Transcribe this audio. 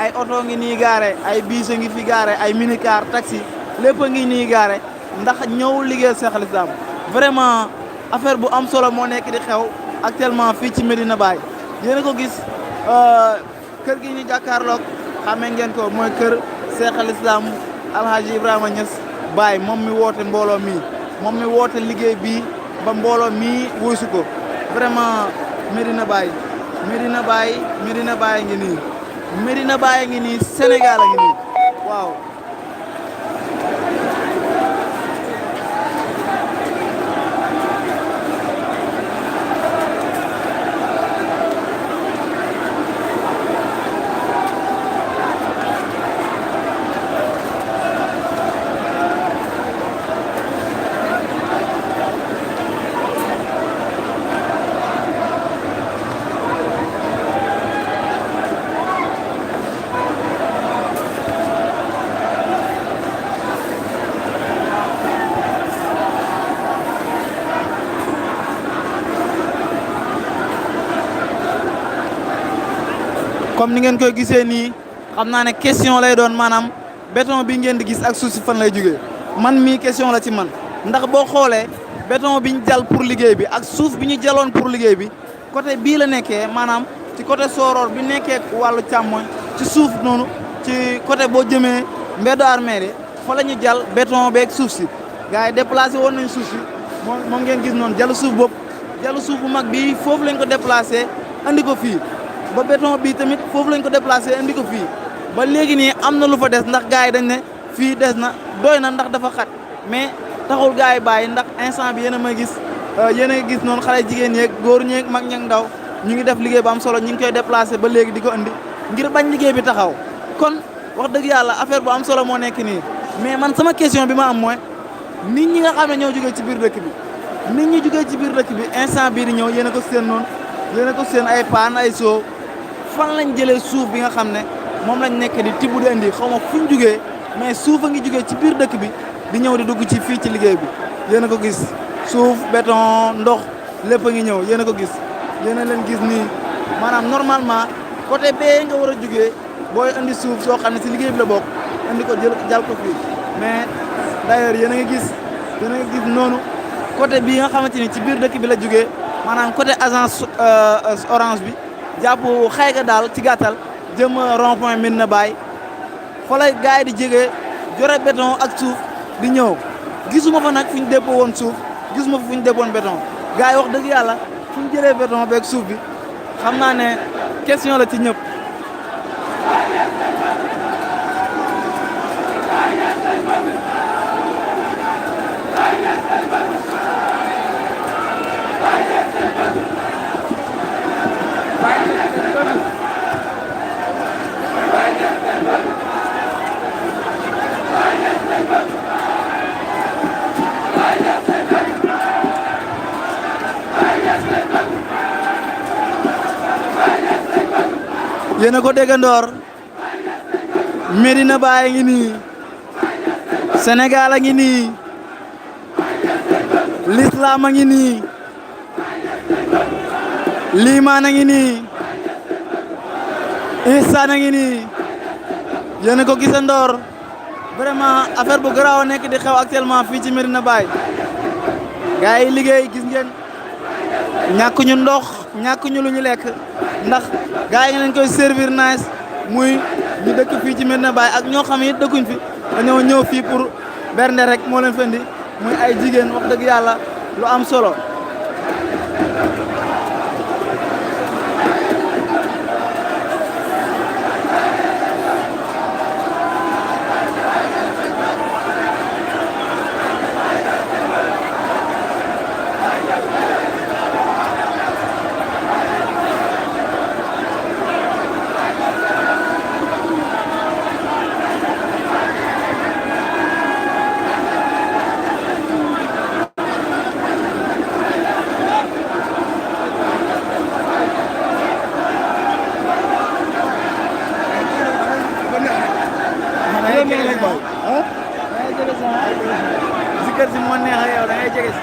ay oto ngi nii gaare ay biis ngi fi gaare ay minicar taxi lépp a ngi nii gaare ndax ñëw liggéeyal Cheikh Al Islam vraiment affaire bu am solo moo nekk di xew actuellement fii ci Medina Baye yéen a ko gis kër gi ñu jàkkaarloog xamee ngeen ko mooy kër Cheikh Al Islam Alhaji Ibrahima Niass Baye moom mi woote mbooloo mii moom mi woote liggéey bii ba mbooloo mii wuusu ko vraiment Medina Baye Medina Baye Medina Baye ngi nii Medina Baye ngi nii Sénégal a ngi nii waaw. comme ni ngeen koy gisee nii xam naa ne question lay doon maanaam béton bi ngeen di gis ak suuf si fan lay jógee man mii question la ci man ndax boo xoolee béton bi ñu jal pour liggéey bi ak suuf bi ñu jaloon pour liggéey bi côté bii la nekkee maanaam ci côté Soror bi nekkee wàllu càmmoñ ci suuf noonu ci côté boo jëmee mbeddu armée fa la ñu jal béton beeg suuf si gars yi déplacé woon nañ suuf si moom ngeen gis noonu jalu suuf boobu jalu suuf bu mag bi foofu lañ ko déplacé andi ko fii ba béton bi tamit foofu lañ ko déplacé indi ko fii ba léegi nii am na lu fa des ndax gars yi dañ ne fii des na doy na ndax dafa xat mais taxul gars yi bàyyi ndax instant bi yéen a may gis noonu xale jigéen ñeeg góor ñeeg mag ñeeg ndaw ñu ngi def liggéey bu am solo ñu ngi koy déplacé ba léegi di ko indi ngir bañ liggéey bi taxaw kon wax dëgg yàlla affaire bu am solo moo nekk nii mais man sama question bi ma am mooy nit ñi nga xam ne ñoo jógee ci biir dëkk bi nit ñi jógee ci biir dëkk bi instant bii di ñëw yéen a ko seen noonu yéen a ko seen ay paan ay soo fan lañ jëlee suuf bi nga xam ne moom lañ nekk di tibb di indi xaw ma fuñ jugee mais suuf a ngi jugee ci biir dëkk bi di ñëw di dugg ci fii ci liggéey bi yéen a ko gis suuf béton ndox lépp a ngi ñëw yéen a ko gis yéen a leen gis nii maanaam normalement côté bee nga war a jugee booy indi suuf soo xam ne si liggéey bi la bokk indi ko jal ko fii mais d'ailleurs yéen a ngi gis noonu côté bii nga xamante ni ci biir dëkk bi la jugee maanaam côté agence orange bi jàpp xayga daal ci gàttal jëm rond point Medina Baye fa la gars yi di jege jore béton ak suuf di ñëw gisuma fa nag fu ñu dépôt woon suuf gisuma fa fu ñu dépôt woon béton gars yi wax dëgg yàlla fu ñu jëlee béton beeg suuf bi xam naa ne question la ci ñëpp. yéen a ko déggandoor Medina Baye ngi nii Sénégal a ngi nii l'islam a ngi nii liimaan a ngi nii ihsaan a ngi nii yéen a ko gisandoor vraiment affaire bu garaaw nekk di xew actuellement fii ci Medina Baye gars yi liggéey gis ngeen ñàkkuñu ndox ñàkkuñu lu ñu lekk ndax gars yi ngeen koy servir nice muy ñu dëkk fii ci Medina Baye ak ñoo xam ne dëkkuñ fi dañoo ñëw fii pour bernde rek moo leen fendi muy ay jigéen wax dëgg yàlla lu am solo. Zikar si moo neex ak yow da ngay jege si